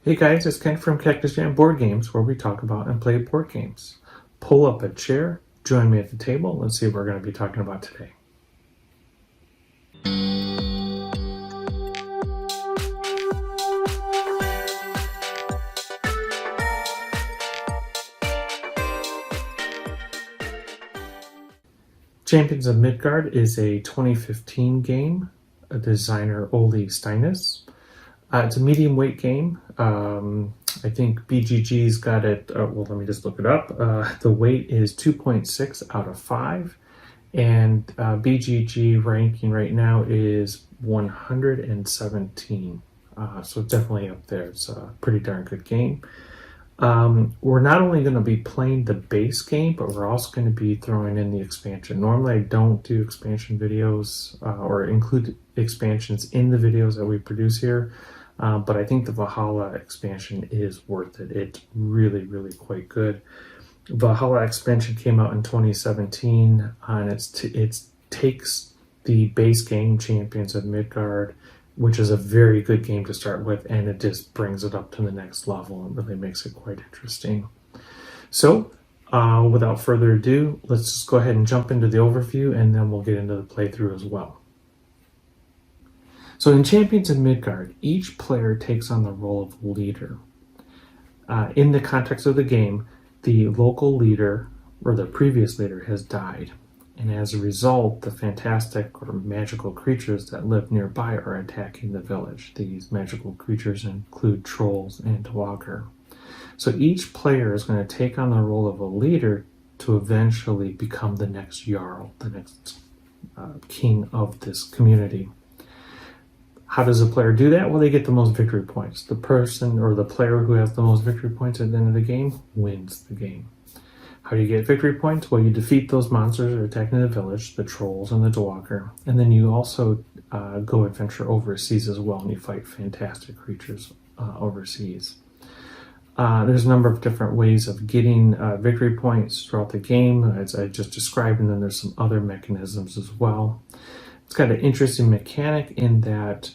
Hey guys, it's Ken from Cactus Jam Board Games, where we talk about and play board games. Pull up a chair, join me at the table, and see what we're going to be talking about today. Champions of Midgard is a 2015 game, a designer Oli Steinitz. It's a medium weight game. I think BGG's got it, well, let me just look it up. The weight is 2.6 out of 5, and BGG ranking right now is 117. So definitely up there. It's a pretty darn good game. We're not only going to be playing the base game, but we're also going to be throwing in the expansion. Normally I don't do expansion videos or include expansions in the videos that we produce here. But I think the Valhalla expansion is worth it. It's really, really quite good. Valhalla Expansion came out in 2017, and it takes the base game, Champions of Midgard, which is a very good game to start with, and it just brings it up to the next level and really makes it quite interesting. So, without further ado, let's just go ahead and jump into the overview, and then we'll get into the playthrough as well. So in Champions of Midgard, each player takes on the role of leader. In the context of the game, the local leader, or the previous leader, has died. And as a result, the fantastic or magical creatures that live nearby are attacking the village. These magical creatures include trolls and dwagger. So each player is going to take on the role of a leader to eventually become the next Jarl, the next king of this community. How does a player do that? Well, they get the most victory points. The person or the player who has the most victory points at the end of the game wins the game. How do you get victory points? Well, you defeat those monsters that are attacking the village, the trolls and the dwagger. And then you also go adventure overseas as well, and you fight fantastic creatures overseas. There's a number of different ways of getting victory points throughout the game, as I just described, and then there's some other mechanisms as well. It's got an interesting mechanic in that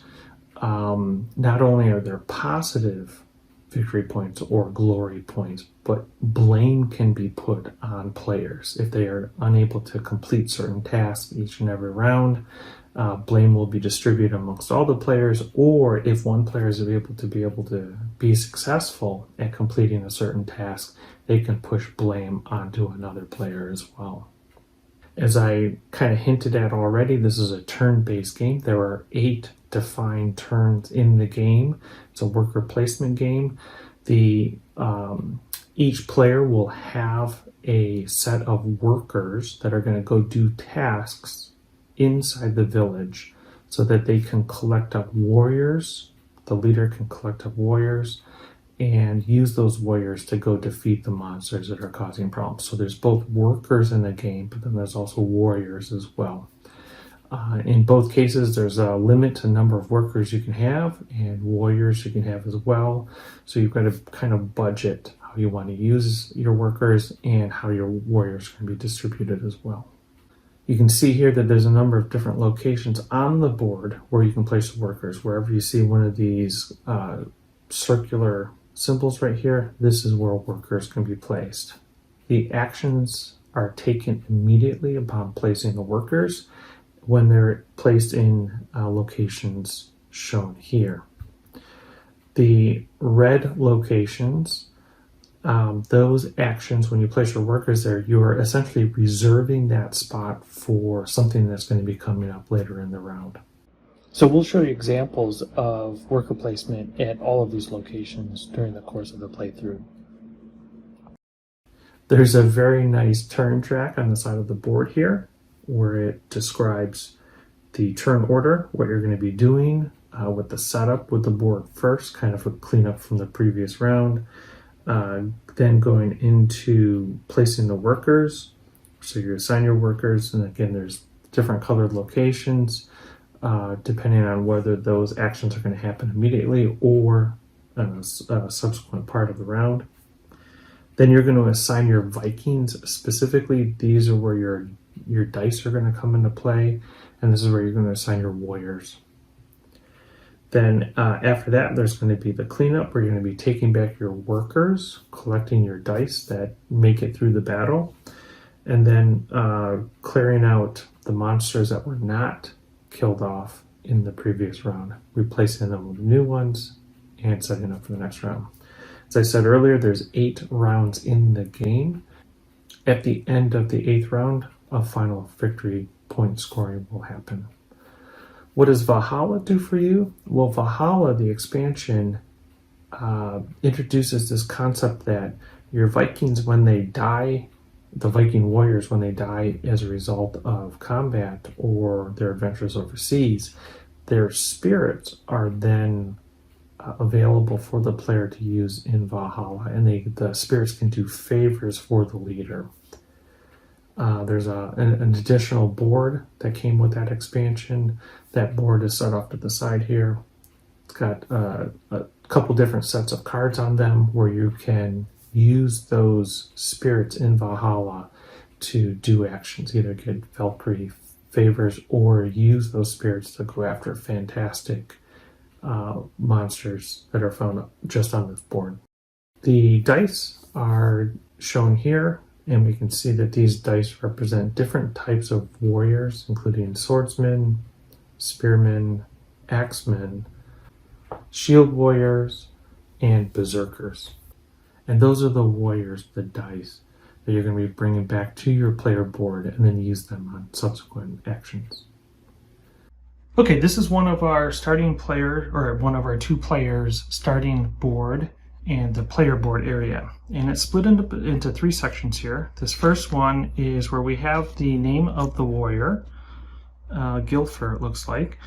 not only are there positive victory points or glory points, but blame can be put on players. If they are unable to complete certain tasks each and every round, blame will be distributed amongst all the players, or if one player is able to be successful at completing a certain task, they can push blame onto another player as well. As I kind of hinted at already, this is a turn-based game. There are 8 defined turns in the game. It's a worker placement game. Each player will have a set of workers that are going to go do tasks inside the village so that they can collect up warriors. The leader can collect up warriors and use those warriors to go defeat the monsters that are causing problems. So there's both workers in the game, but then there's also warriors as well. In both cases, there's a limit to number of workers you can have, and warriors you can have as well. So you've got to kind of budget how you want to use your workers and how your warriors can be distributed as well. You can see here that there's a number of different locations on the board where you can place workers. Wherever you see one of these circular symbols right here, this is where workers can be placed. The actions are taken immediately upon placing the workers when they're placed in locations shown here. The red locations, those actions, when you place your workers there, you are essentially reserving that spot for something that's going to be coming up later in the round. So we'll show you examples of worker placement at all of these locations during the course of the playthrough. There's a very nice turn track on the side of the board here where it describes the turn order, what you're going to be doing with the setup with the board first, kind of a cleanup from the previous round, then going into placing the workers. So you assign your workers, and again, there's different colored locations depending on whether those actions are going to happen immediately or a subsequent part of the round. Then you're going to assign your Vikings specifically. These are where your dice are going to come into play, and this is where you're going to assign your warriors. Then after that, there's going to be the cleanup, where you're going to be taking back your workers, collecting your dice that make it through the battle, and then clearing out the monsters that were not killed off in the previous round, replacing them with new ones, and setting up for the next round. As I said earlier, there's 8 rounds in the game. At the end of the 8th round, a final victory point scoring will happen. What does Valhalla do for you? Well, Valhalla, the expansion, introduces this concept that your Vikings, when they die, the Viking warriors, when they die as a result of combat or their adventures overseas, their spirits are then available for the player to use in Valhalla, and the spirits can do favors for the leader. There's an additional board that came with that expansion. That board is set off to the side here. It's got a couple different sets of cards on them where you can use those spirits in Valhalla to do actions, either get Valkyrie favors or use those spirits to go after fantastic monsters that are found just on this board. The dice are shown here, and we can see that these dice represent different types of warriors, including swordsmen, spearmen, axemen, shield warriors, and berserkers. And those are the warriors, the dice, that you're going to be bringing back to your player board and then use them on subsequent actions. Okay, this is one of our starting player, or one of our 2 players starting board and the player board area. And it's split into 3 sections here. This first one is where we have the name of the warrior, Gilfer it looks like,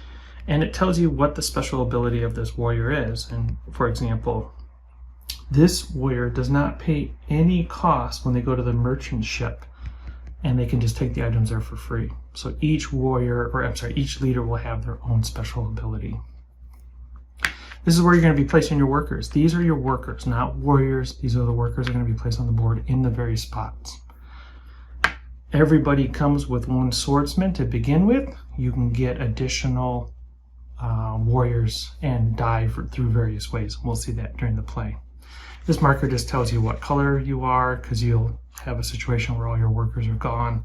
and it tells you what the special ability of this warrior is. And for example, this warrior does not pay any cost when they go to the merchant ship, and they can just take the items there for free. So each each leader will have their own special ability. This is where you're going to be placing your workers. These are your workers, not warriors. These are the workers that are going to be placed on the board in the various spots. Everybody comes with 1 swordsman to begin with. You can get additional warriors and die through various ways. We'll see that during the play. This marker just tells you what color you are, because you'll have a situation where all your workers are gone.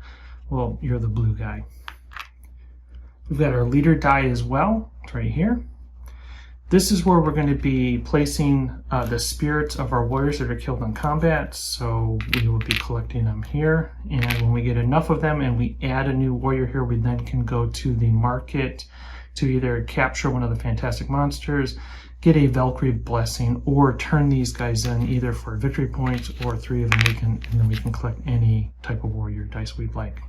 Well, you're the blue guy. We've got our leader die as well. It's right here. This is where we're going to be placing the spirits of our warriors that are killed in combat. So we will be collecting them here. And when we get enough of them and we add a new warrior here, we then can go to the market to either capture one of the fantastic monsters, get a Valkyrie Blessing, or turn these guys in either for victory points or 3 of them, and then we can collect any type of warrior dice we'd like.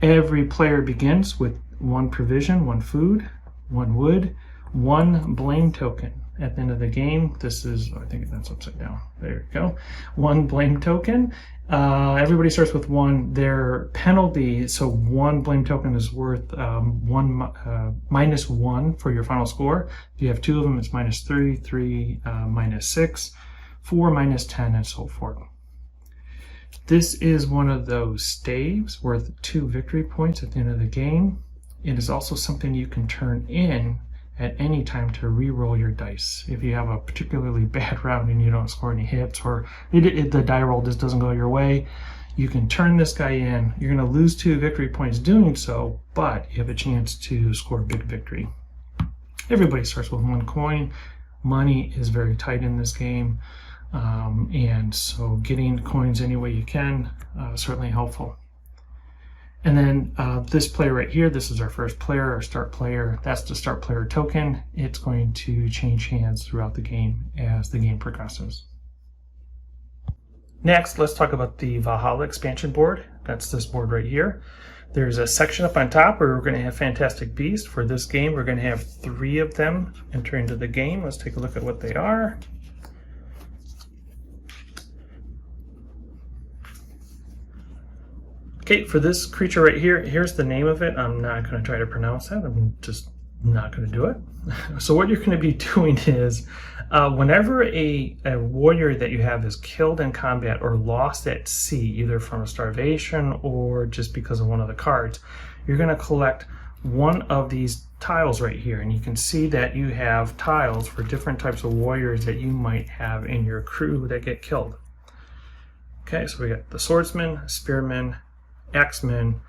Every player begins with 1 provision, 1 food, 1 wood, 1 blame token. At the end of the game, this is, I think that's upside down. There you go. 1 blame token. Everybody starts with 1. Their penalty, so 1 blame token is worth minus 1 for your final score. If you have 2 of them, it's -3, 3 -6, 4 -10, and so forth. This is one of those staves worth 2 victory points at the end of the game. It is also something you can turn in at any time to re-roll your dice. If you have a particularly bad round and you don't score any hits, or the die roll just doesn't go your way, you can turn this guy in. You're going to lose 2 victory points doing so, but you have a chance to score a big victory. Everybody starts with 1 coin. Money is very tight in this game, and so getting coins any way you can is certainly helpful. And then this player right here, this is our first player, our start player. That's the start player token. It's going to change hands throughout the game as the game progresses. Next, let's talk about the Valhalla expansion board. That's this board right here. There's a section up on top where we're going to have Fantastic Beasts. For this game, we're going to have 3 of them enter into the game. Let's take a look at what they are. Okay, for this creature right here, here's the name of it. I'm not going to try to pronounce that. I'm just not going to do it. So what you're going to be doing is, whenever a warrior that you have is killed in combat or lost at sea, either from starvation or just because of one of the cards, you're going to collect one of these tiles right here, and you can see that you have tiles for different types of warriors that you might have in your crew that get killed. Okay, so we got the swordsman, spearman, axeman,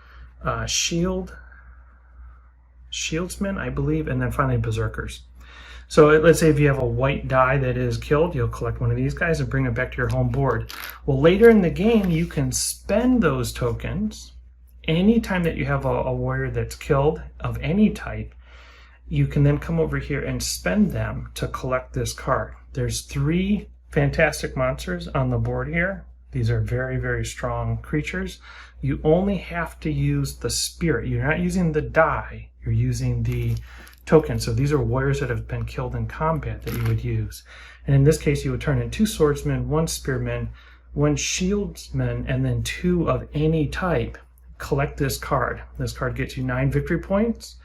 shieldsman, I believe, and then finally berserkers. So let's say if you have a white die that is killed, you'll collect one of these guys and bring it back to your home board. Well, later in the game, you can spend those tokens. Anytime that you have a warrior that's killed of any type, you can then come over here and spend them to collect this card. There's 3 fantastic monsters on the board here. These are very, very strong creatures. You only have to use the spirit. You're not using the die, you're using the token. So these are warriors that have been killed in combat that you would use. And in this case, you would turn in 2 swordsmen, 1 spearman, 1 shieldsman, and then 2 of any type. Collect this card. This card gets you 9 victory points.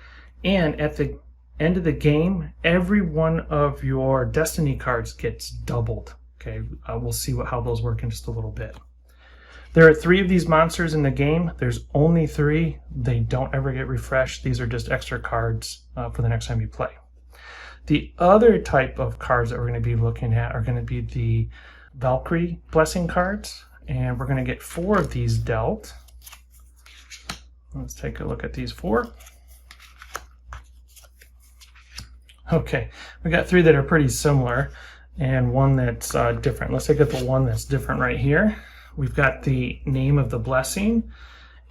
And at the end of the game, every one of your destiny cards gets doubled. Okay, we'll see how those work in just a little bit. There are 3 of these monsters in the game. There's only 3. They don't ever get refreshed. These are just extra cards for the next time you play. The other type of cards that we're going to be looking at are going to be the Valkyrie Blessing cards. And we're going to get 4 of these dealt. Let's take a look at these 4. Okay, we got 3 that are pretty similar and 1 that's different. Let's take a look at the one that's different right here. We've got the name of the blessing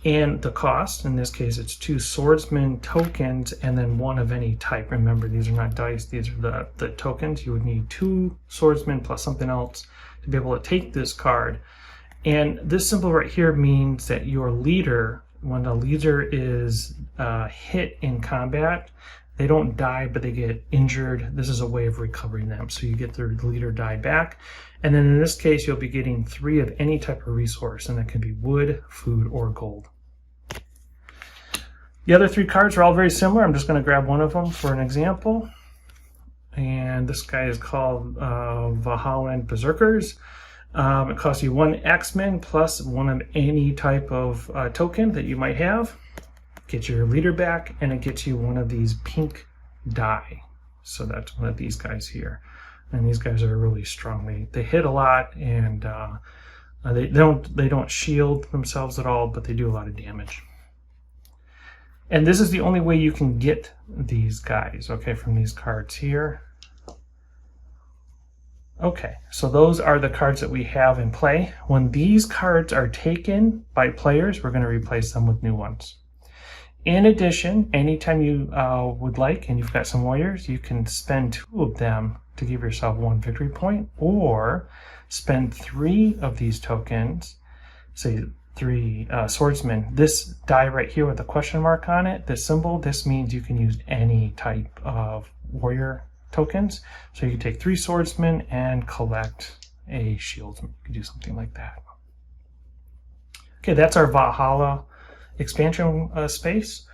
and the cost. In this case, it's 2 swordsman tokens and then 1 of any type. Remember, these are not dice, these are the tokens. You would need 2 swordsmen plus something else to be able to take this card. And this symbol right here means that your leader, when the leader is hit in combat, they don't die, but they get injured. This is a way of recovering them. So you get their leader die back. And then in this case, you'll be getting 3 of any type of resource, and that can be wood, food, or gold. The other 3 cards are all very similar. I'm just going to grab one of them for an example. And this guy is called Valhalla and Berserkers. It costs you 1 axeman plus 1 of any type of token that you might have. Get your leader back, and it gets you 1 of these pink die. So that's 1 of these guys here. And these guys are really strong. They hit a lot, and they don't shield themselves at all, but they do a lot of damage. And this is the only way you can get these guys, okay, from these cards here. Okay, so those are the cards that we have in play. When these cards are taken by players, we're going to replace them with new ones. In addition, anytime you would like, and you've got some warriors, you can spend 2 of them to give yourself 1 victory point, or spend 3 of these tokens, say 3 swordsmen. This die right here with the question mark on it, this symbol, this means you can use any type of warrior tokens. So you can take 3 swordsmen and collect a shield. You can do something like that. Okay, that's our Valhalla expansion space.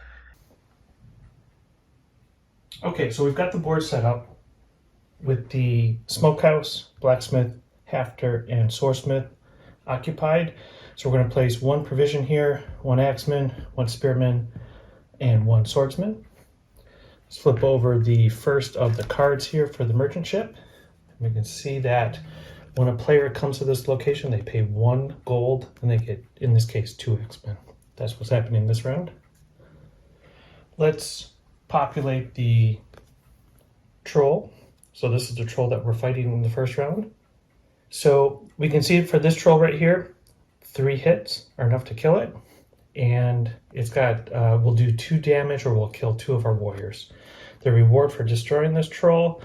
Okay, so we've got the board set up with the smokehouse, blacksmith, hafter, and swordsmith occupied. So we're going to place 1 provision here, 1 axeman, 1 spearman, and 1 swordsman. Let's flip over the first of the cards here for the merchant ship. We can see that when a player comes to this location, they pay 1 gold, and they get, in this case, 2 axemen. That's what's happening this round. Let's populate the troll. So this is the troll that we're fighting in the first round. So we can see for this troll right here, 3 hits are enough to kill it. And it's got, we'll do 2 damage or we'll kill 2 of our warriors. The reward for destroying this troll,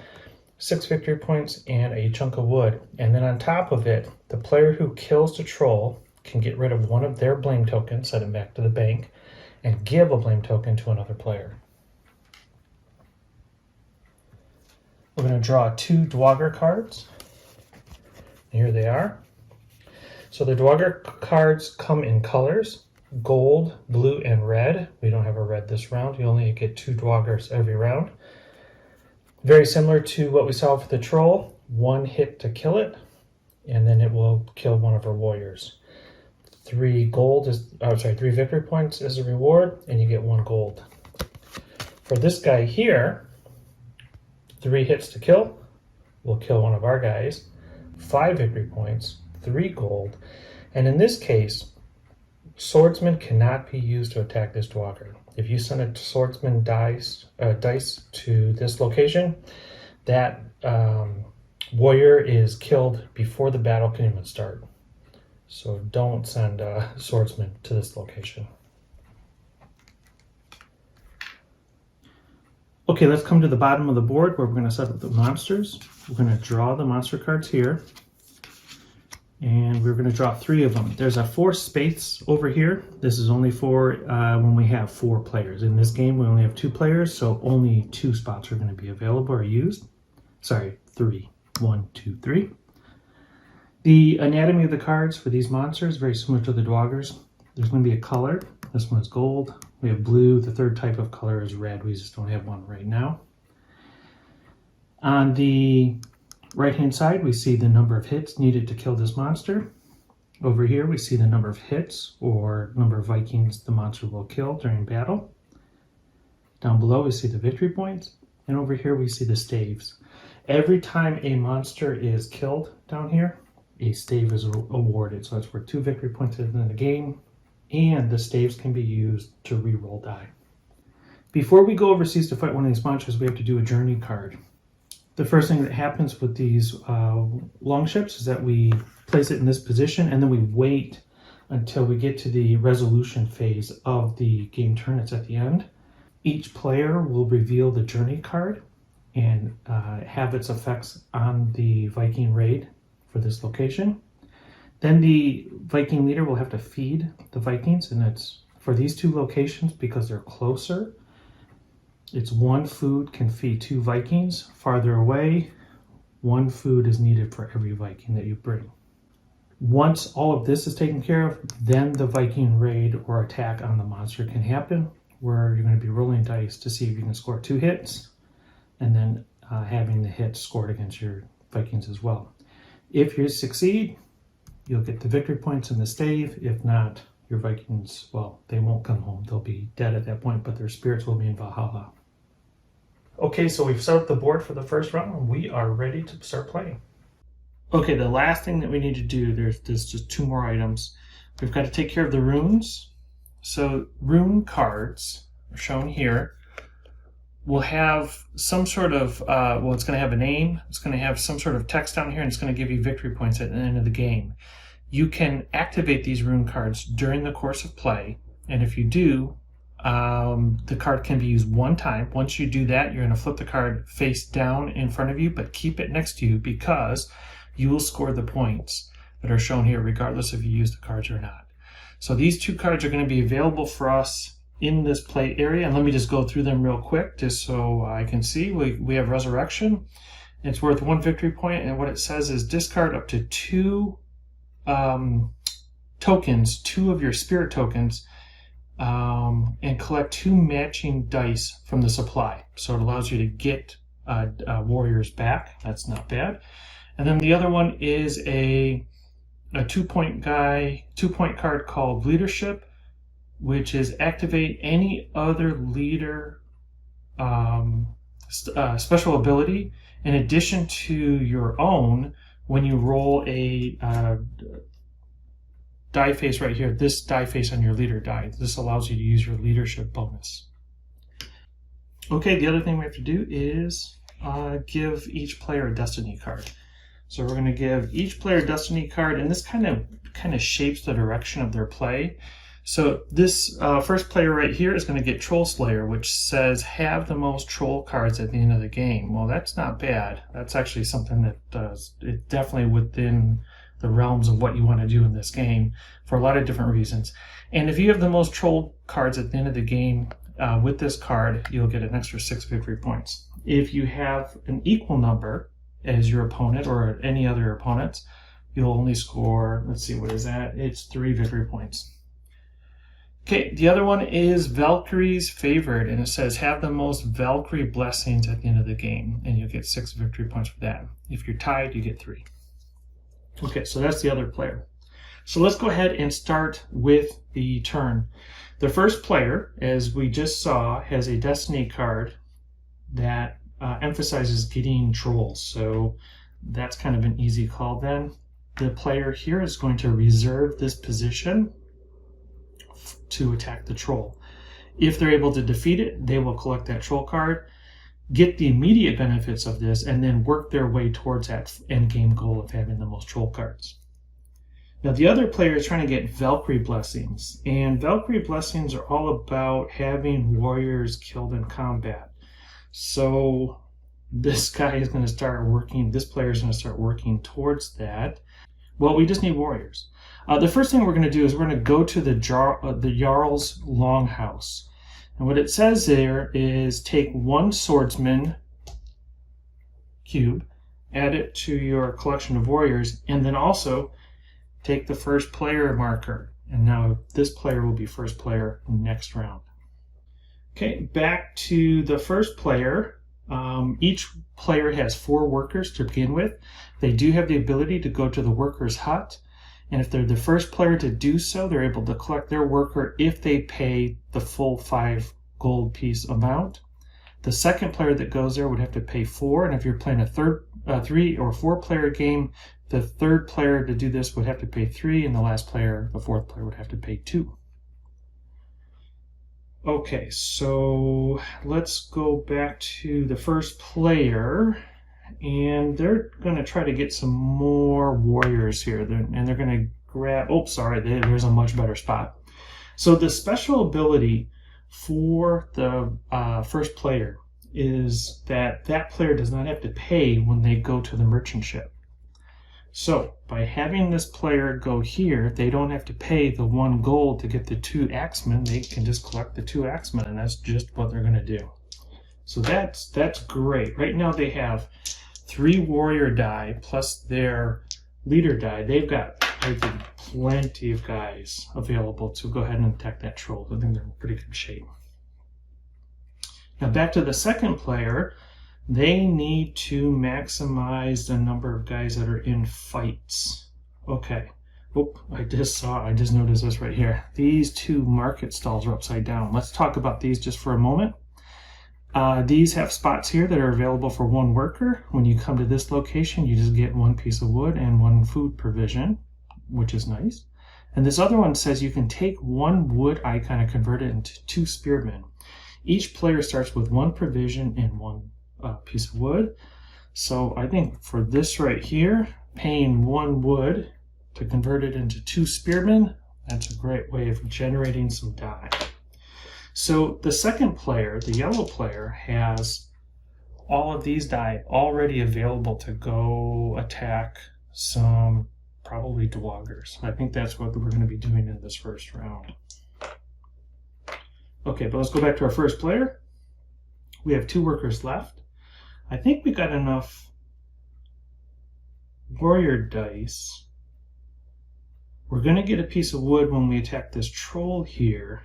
6 victory points and a chunk of wood. And then on top of it, the player who kills the troll can get rid of 1 of their blame tokens, set it back to the bank, and give a blame token to another player. We're going to draw 2 Dwagger cards. Here they are. So the Dwagger cards come in colors, gold, blue, and red. We don't have a red this round. You only get 2 Dwaggers every round. Very similar to what we saw for the troll. 1 hit to kill it, and then it will kill 1 of our warriors. 3 victory points as a reward, and you get 1 gold. For this guy here, 3 hits to kill will kill one of our guys, 5 victory points, 3 gold, and in this case, Swordsman cannot be used to attack this dwarf. If you send a Swordsman dice to this location, that warrior is killed before the battle can even start. So don't send a Swordsman to this location. Okay, let's come to the bottom of the board where we're going to set up the monsters. We're going to draw the monster cards here. And we're going to draw 3 of them. There's a 4 space over here. This is only for when we have 4 players. In this game, we only have 2 players, so only 2 spots are going to be available or used. Sorry, 3. 1, 2, 3. The anatomy of the cards for these monsters is very similar to the Dwoggers. There's going to be a color. This one is gold. We have blue. The third type of color is red. We just don't have one right now. On the right-hand side, we see the number of hits needed to kill this monster. Over here, we see the number of hits or number of Vikings the monster will kill during battle. Down below, we see the victory points. And over here, we see the staves. Every time a monster is killed down here, a stave is awarded. So that's worth 2 victory points in the game. And the staves can be used to re-roll die. Before we go overseas to fight one of these monsters, we have to do a journey card. The first thing that happens with these long ships is that we place it in this position and then we wait until we get to the resolution phase of the game turn. It's at the end. Each player will reveal the journey card and have its effects on the Viking raid for this location. Then the Viking leader will have to feed the Vikings, and it's for these 2 locations because they're closer. It's 1 food can feed 2 Vikings. Farther away, 1 food is needed for every Viking that you bring. Once all of this is taken care of, then the Viking raid or attack on the monster can happen, where you're going to be rolling dice to see if you can score 2 hits, and then having the hits scored against your Vikings as well. If you succeed, you'll get the victory points in the stave. If not, your Vikings, well, they won't come home. They'll be dead at that point, but their spirits will be in Valhalla. Okay, so we've set up the board for the first round, and we are ready to start playing. Okay, the last thing that we need to do, there's just 2 more items. We've got to take care of the runes. So rune cards are shown here. Will have some sort of, it's going to have a name, it's going to have some sort of text down here, and it's going to give you victory points at the end of the game. You can activate these rune cards during the course of play, and if you do, the card can be used 1 time. Once you do that, you're going to flip the card face down in front of you, but keep it next to you because you will score the points that are shown here, regardless if you use the cards or not. So these 2 cards are going to be available for us in this play area, and let me just go through them real quick just so I can see. We have Resurrection. It's worth 1 victory point, and what it says is discard up to 2 tokens, 2 of your spirit tokens, and collect 2 matching dice from the supply. So it allows you to get warriors back. That's not bad. And then the other one is a 2-point card called Leadership, which is activate any other leader special ability in addition to your own when you roll a die face right here. This die face on your leader die. This allows you to use your leadership bonus. Okay, the other thing we have to do is give each player a destiny card. So we're going to give each player a destiny card, and this kind of shapes the direction of their play. So this first player right here is going to get Troll Slayer, which says have the most troll cards at the end of the game. Well, that's not bad. That's actually something that it's definitely within the realms of what you want to do in this game for a lot of different reasons. And if you have the most troll cards at the end of the game with this card, you'll get an extra 6 victory points. If you have an equal number as your opponent or any other opponents, you'll only score, let's see, what is that? It's 3 victory points. Okay, the other one is Valkyrie's Favored, and it says have the most Valkyrie Blessings at the end of the game, and you'll get 6 victory points for that. If you're tied, you get 3. Okay, so that's the other player. So let's go ahead and start with the turn. The first player, as we just saw, has a destiny card that emphasizes getting trolls. So that's kind of an easy call then. The player here is going to reserve this position to attack the troll. If they're able to defeat it, they will collect that troll card, get the immediate benefits of this, and then work their way towards that end game goal of having the most troll cards. Now the other player is trying to get Valkyrie Blessings, and Valkyrie Blessings are all about having warriors killed in combat. So this guy is going to start working, this player is going to start working towards that. Well, we just need warriors. The first thing we're going to do is we're going to go to the Jarl's Longhouse. And what it says there is take one Swordsman cube, add it to your collection of warriors, and then also take the first player marker. And now this player will be first player next round. Okay, back to the first player. Each player has 4 workers to begin with. They do have the ability to go to the worker's hut, and if they're the first player to do so, they're able to collect their worker if they pay the full 5 gold piece amount. The second player that goes there would have to pay 4, and if you're playing a 3 or 4 player game, the third player to do this would have to pay 3, and the last player, the fourth player, would have to pay 2. Okay, so let's go back to the first player, and they're going to try to get some more warriors here, and they're going to grab, oh, sorry, there's a much better spot. So the special ability for the first player is that that player does not have to pay when they go to the merchant ship. So by having this player go here, they don't have to pay the 1 gold to get the 2 axemen. They can just collect the 2 axemen, and that's just what they're going to do. So that's great. Right now they have 3 warrior die plus their leader die. They've got, I think, plenty of guys available to go ahead and attack that troll. I think they're in pretty good shape. Now back to the second player. They need to maximize the number of guys that are in fights. Okay. Oh, I just noticed this right here. These 2 market stalls are upside down. Let's talk about these just for a moment. These have spots here that are available for 1 worker. When you come to this location, you just get 1 piece of wood and 1 food provision, which is nice. And this other one says you can take 1 wood icon and convert it into 2 spearmen. Each player starts with 1 provision and 1 piece of wood. So I think for this right here, paying 1 wood to convert it into 2 spearmen, that's a great way of generating some die. So the second player, the yellow player, has all of these die already available to go attack some probably dwargers. I think that's what we're going to be doing in this first round. Okay, but let's go back to our first player. We have 2 workers left. I think we got enough warrior dice. We're going to get a piece of wood when we attack this troll here.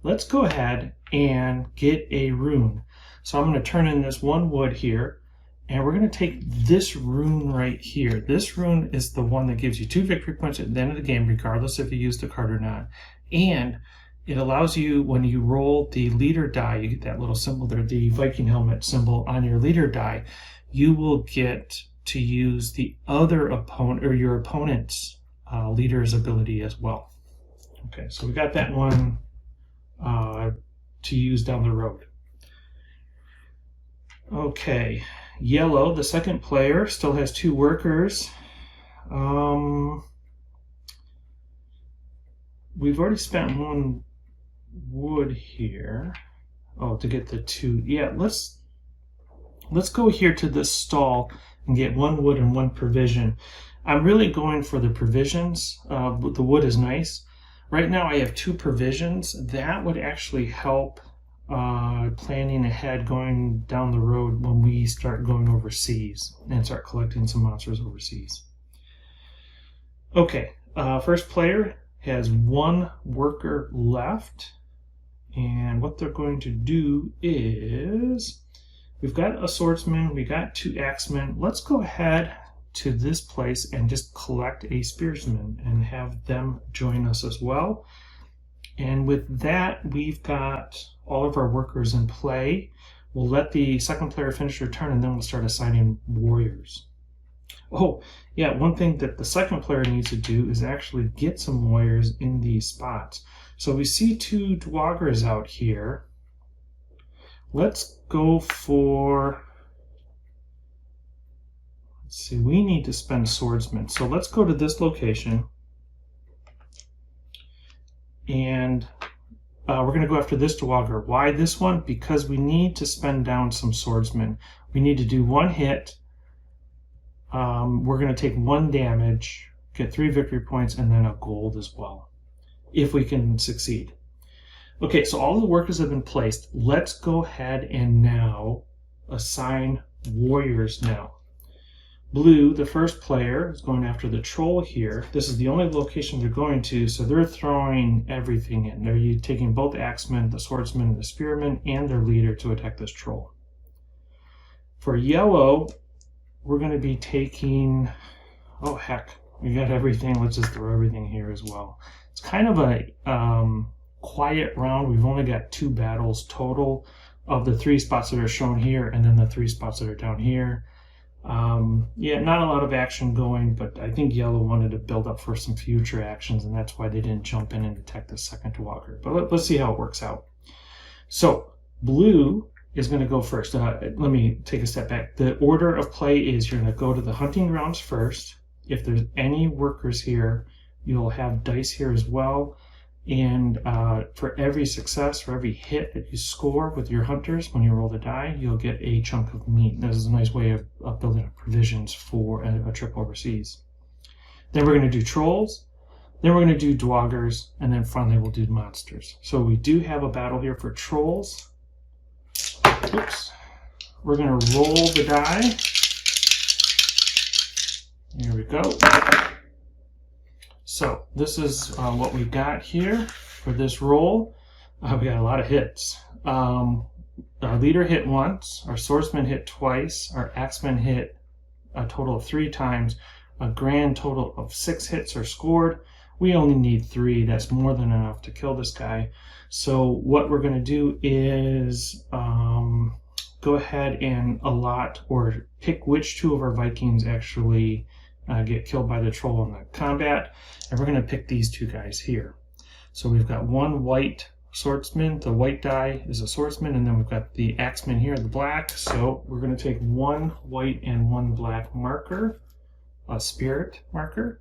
Let's go ahead and get a rune. So I'm going to turn in this 1 wood here, and we're going to take this rune right here. This rune is the one that gives you 2 victory points at the end of the game, regardless if you use the card or not. And it allows you, when you roll the leader die, you get that little symbol there, the Viking helmet symbol on your leader die. You will get to use the other opponent or your opponent's leader's ability as well. Okay, so we got that one to use down the road. Okay, yellow, the second player, still has 2 workers. We've already spent 1 wood here. Oh, to get the 2. Yeah, let's go here to this stall and get 1 wood and 1 provision. I'm really going for the provisions. But the wood is nice. Right now I have 2 provisions. That would actually help planning ahead going down the road when we start going overseas and start collecting some monsters overseas. Okay, first player has 1 worker left, and what they're going to do is, we've got a swordsman, we got 2 axemen. Let's go ahead to this place and just collect a spearsman and have them join us as well. And with that, we've got all of our workers in play. We'll let the second player finish their turn, and then we'll start assigning warriors. Oh, yeah, one thing that the second player needs to do is actually get some warriors in these spots. So we see 2 dwargers out here. Let's go for... Let's see, we need to spend swordsman. So let's go to this location. And we're going to go after this dwarger. Why this one? Because we need to spend down some swordsmen. We need to do 1 hit. We're going to take 1 damage, get 3 victory points, and then a gold as well, if we can succeed. Okay, so all the workers have been placed. Let's go ahead and now assign warriors now. Blue, the first player, is going after the troll here. This is the only location they're going to, so they're throwing everything in. They're taking both axemen, the swordsman, and the spearman, and their leader to attack this troll. For yellow, we're going to be taking... Oh, heck. We got everything. Let's just throw everything here as well. It's kind of a quiet round. We've only got 2 battles total of the 3 spots that are shown here, and then the 3 spots that are down here. Yeah, not a lot of action going, but I think yellow wanted to build up for some future actions, and that's why they didn't jump in and attack the second dwarger. But let's see how it works out. So blue is going to go first. Let me take a step back. The order of play is you're going to go to the hunting grounds first. If there's any workers here, you'll have dice here as well. And for every success, for every hit that you score with your hunters, when you roll the die, you'll get a chunk of meat. This is a nice way of building up provisions for a trip overseas. Then we're going to do trolls. Then we're going to do dwargers. And then finally we'll do monsters. So we do have a battle here for trolls. Oops. We're going to roll the die. Here we go. So this is what we've got here for this roll. We got a lot of hits. Our leader hit once, our swordsman hit twice, our axeman hit a total of 3 times. A grand total of 6 hits are scored. We only need 3. That's more than enough to kill this guy. So what we're going to do is go ahead and allot or pick which 2 of our Vikings actually get killed by the troll in the combat. And we're going to pick these 2 guys here. So we've got 1 white swordsman. The white die is a swordsman, and then we've got the axeman here, the black. So we're going to take 1 white and 1 black marker, a spirit marker.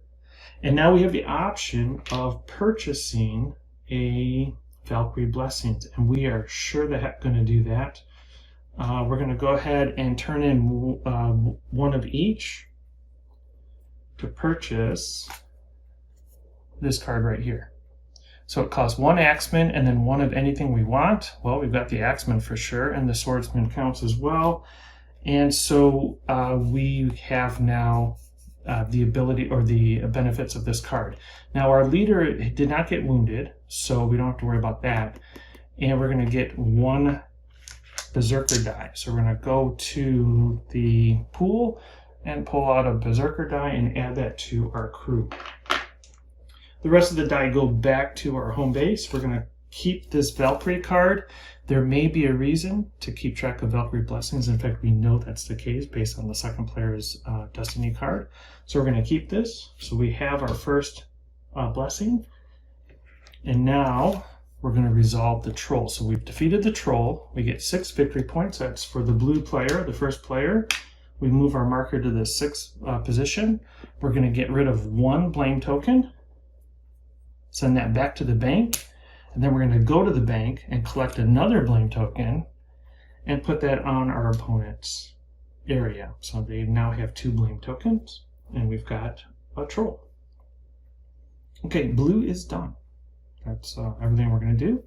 And now we have the option of purchasing a Valkyrie Blessings, and we are sure the heck going to do that. We're going to go ahead and turn in 1 of each to purchase this card right here. So it costs 1 axeman and then 1 of anything we want. Well, we've got the axeman for sure, and the swordsman counts as well. And so we have now the ability or the benefits of this card. Now our leader did not get wounded, so we don't have to worry about that. And we're going to get 1 berserker die. So we're going to go to the pool and pull out a berserker die and add that to our crew. The rest of the die go back to our home base. We're going to keep this Valkyrie card. There may be a reason to keep track of Valkyrie Blessings. In fact, we know that's the case based on the second player's Destiny card. So we're going to keep this. So we have our first blessing. And now we're going to resolve the troll. So we've defeated the troll. We get 6 victory points. That's for the blue player, the first player. We move our marker to the 6th position. We're going to get rid of 1 blame token. Send that back to the bank. And then we're going to go to the bank and collect another blame token and put that on our opponent's area. So they now have 2 blame tokens, and we've got a troll. Okay, blue is done. That's everything we're going to do.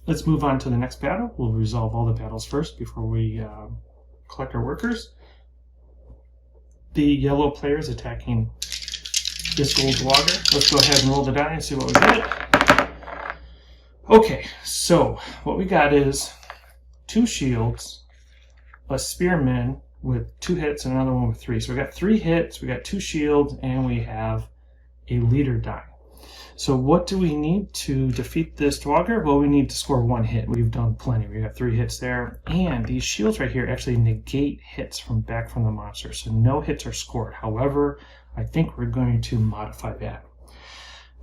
Let's move on to the next battle. We'll resolve all the battles first before we collect our workers. The yellow player is attacking this gold dwarger. Let's go ahead and roll the die and see what we get. Okay, so what we got is 2 shields, a spearman with 2 hits and another one with 3. So we got 3 hits, we got 2 shields, and we have a leader die. So what do we need to defeat this Dwagger? Well, we need to score 1 hit. We've done plenty. We got 3 hits there. And these shields right here actually negate hits back from the monster. So no hits are scored. However, I think we're going to modify that.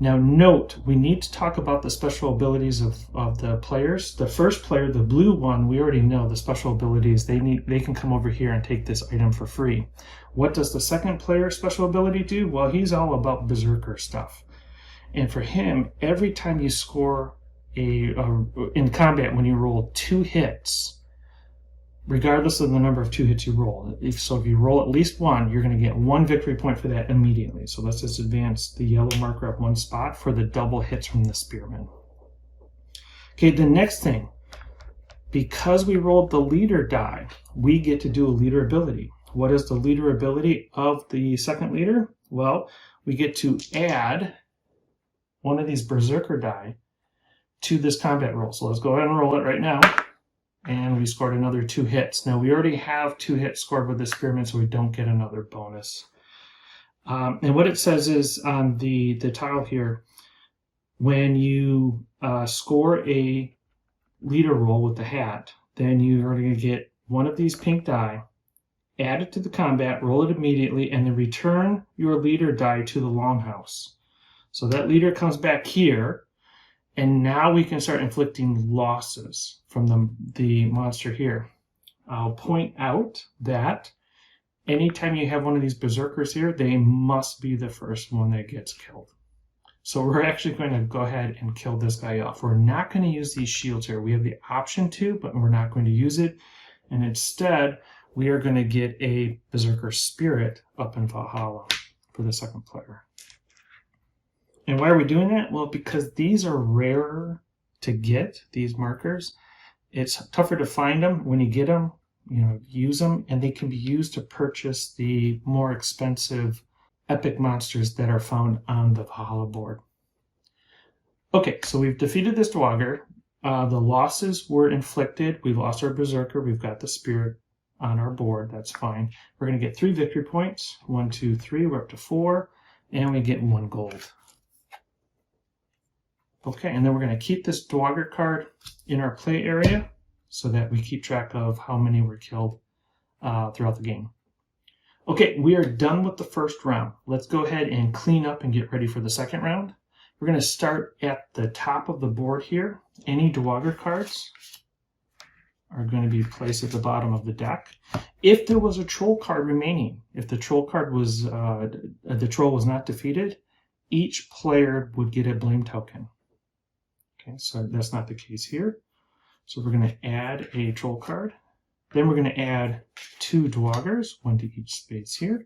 Now note, we need to talk about the special abilities of the players. The first player, the blue one, we already know the special abilities. They can come over here and take this item for free. What does the second player special ability do? Well, he's all about Berserker stuff. And for him, every time you score in combat, when you roll 2 hits, regardless of the number of 2 hits you roll, if you roll at least 1, you're going to get 1 victory point for that immediately. So let's just advance the yellow marker up 1 spot for the double hits from the spearman. Okay, the next thing, because we rolled the leader die, we get to do a leader ability. What is the leader ability of the second leader? Well, we get to add one of these Berserker die to this combat roll. So let's go ahead and roll it right now. And we scored another 2 hits. Now we already have 2 hits scored with the spearman, so we don't get another bonus. And what it says is on the tile here, when you score a leader roll with the hat, then you are going to get one of these pink die, add it to the combat, roll it immediately, and then return your leader die to the longhouse. So that leader comes back here, and now we can start inflicting losses from the monster here. I'll point out that anytime you have one of these berserkers here, they must be the first one that gets killed. So we're actually going to go ahead and kill this guy off. We're not going to use these shields here. We have the option to, but we're not going to use it. And instead, we are going to get a berserker spirit up in Valhalla for the second player. And why are we doing that? Well, because these are rarer to get, these markers. It's tougher to find them. When you get them, use them, and they can be used to purchase the more expensive epic monsters that are found on the Valhalla board. Okay, so we've defeated this Dwagger. The losses were inflicted. We lost our Berserker. We've got the spirit on our board. That's fine. We're going to get 3 victory points. 1, 2, 3. We're up to 4. And we get 1 gold. Okay, and then we're going to keep this Dwagger card in our play area so that we keep track of how many were killed throughout the game. Okay, we are done with the first round. Let's go ahead and clean up and get ready for the second round. We're going to start at the top of the board here. Any Dwagger cards are going to be placed at the bottom of the deck. If there was a troll card remaining, if the troll card was the troll was not defeated, each player would get a blame token. Okay, so that's not the case here. So we're going to add a troll card. Then we're going to add 2 Dwaggers, 1 to each space here.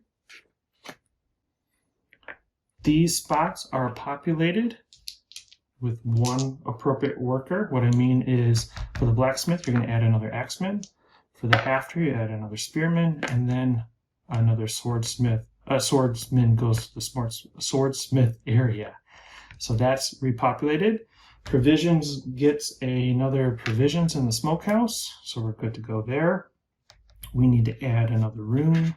These spots are populated with 1 appropriate worker. What I mean is, for the blacksmith, you're going to add another axeman. For the half-tree, you add another spearman, and then another swordsmith. Swordsman goes to the swordsmith area. So that's repopulated. Provisions gets another provisions in the smokehouse, so we're good to go there. We need to add another rune.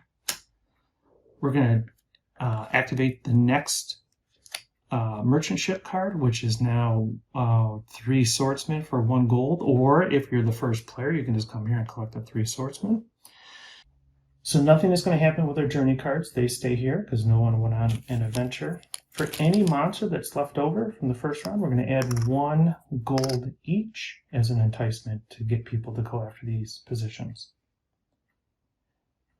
We're going to activate the next merchant ship card, which is now 3 swordsmen for 1 gold, or if you're the first player, you can just come here and collect the 3 swordsmen. So nothing is going to happen with our journey cards. They stay here because no one went on an adventure. For any monster that's left over from the first round, we're going to add 1 gold each as an enticement to get people to go after these positions.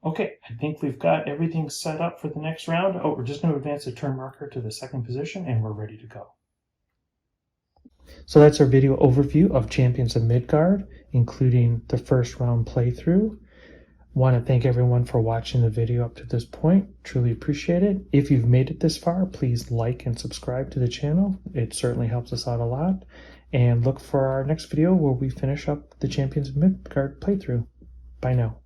Okay, I think we've got everything set up for the next round. Oh, we're just going to advance the turn marker to the 2nd position and we're ready to go. So that's our video overview of Champions of Midgard, including the first round playthrough. Want to thank everyone for watching the video up to this point. Truly appreciate it. If you've made it this far, please like and subscribe to the channel. It certainly helps us out a lot. And look for our next video where we finish up the Champions of Midgard playthrough. Bye now.